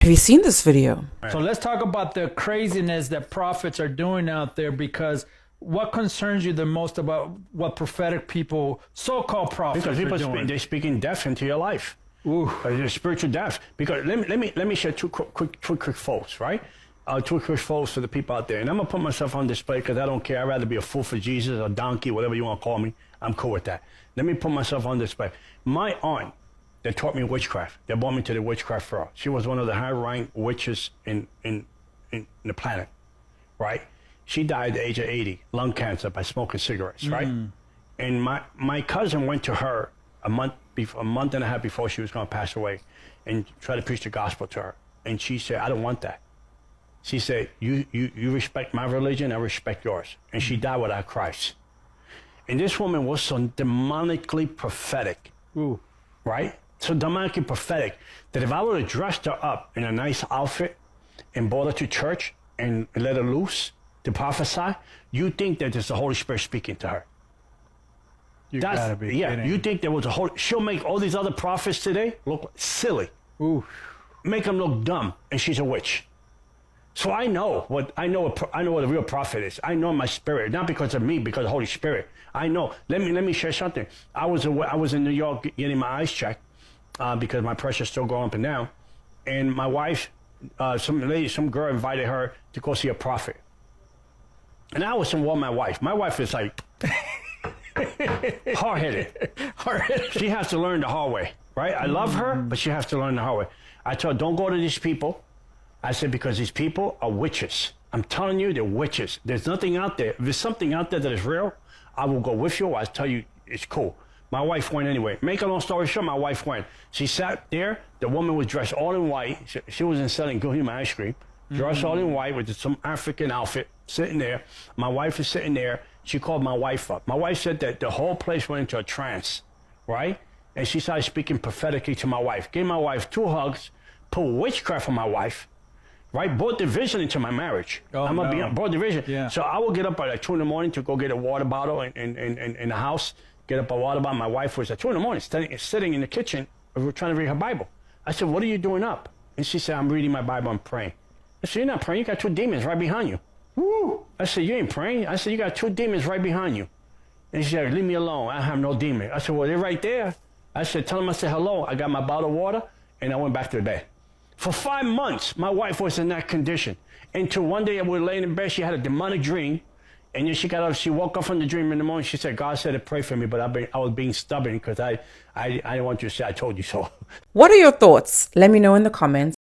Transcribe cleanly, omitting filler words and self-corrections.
Have you seen this video? So let's talk about the craziness that prophets are doing out there, because what concerns you the most about what prophetic people, so-called prophets, because people are doing? they're speaking death into your life. Ooh. There's spiritual death. Because let me share two quick faults, right? Two quick faults for the people out there. And I'm gonna put myself on display because I don't care. I'd rather be a fool for Jesus, a donkey, whatever you want to call me. I'm cool with that. Let me put myself on display. My aunt, that taught me witchcraft. They brought me to the witchcraft world. She was one of the high-ranked witches in the planet, right? She died at the age of 80, lung cancer by smoking cigarettes, right? And my cousin went to her a month and a half before she was going to pass away, and tried to preach the gospel to her. And she said, "I don't want that." She said, "You respect my religion, I respect yours." And she died without Christ. And this woman was so demonically prophetic, right? So demonically prophetic that if I would have dressed her up in a nice outfit and brought her to church and let her loose to prophesy, you think that there's the Holy Spirit speaking to her. You gotta be kidding. You think there was a whole, she'll make all these other prophets today look silly. Ooh. Make them look dumb, and she's a witch. So I know what a real prophet is. I know my spirit, not because of me, because of the Holy Spirit. I know. Let me share something. I was in New York getting my eyes checked because my pressure's still going up and down. And my wife, some girl invited her to go see a prophet. And I was warn my wife. My wife is like hard-headed. She has to learn the hard way, right? I love her, but she has to learn the hard way. I told her, don't go to these people. I said, because these people are witches. I'm telling you, they're witches. There's nothing out there. If there's something out there that is real, I will go with you. I'll tell you it's cool. My wife went anyway. Make a long story short, my wife went. She sat there. The woman was dressed all in white. She wasn't selling good ice cream. Dressed all in white with some African outfit, sitting there. My wife is sitting there. She called my wife up. My wife said that the whole place went into a trance, right? And she started speaking prophetically to my wife. Gave my wife 2 hugs, put witchcraft on my wife, right? Brought division into my marriage. Brought division. Yeah. So I would get up at like 2 in the morning to go get a water bottle in the house, get up a water bottle. My wife was at 2 in the morning sitting in the kitchen trying to read her Bible. I said, "What are you doing up?" And she said, "I'm reading my Bible, I'm praying." I said, "You're not praying, you got 2 demons right behind you." Woo! I said, "You ain't praying." I said, "You got 2 demons right behind you." And she said, "Leave me alone, I have no demon." I said, "Well, they're right there." I said, "Tell them I said hello." I got my bottle of water and I went back to the bed. For 5 months, my wife was in that condition. Until one day I was laying in bed, she had a demonic dream. And then she got up, she woke up from the dream in the morning. She said, "God said to pray for me, but I was being stubborn because I didn't want you to say I told you so." What are your thoughts? Let me know in the comments.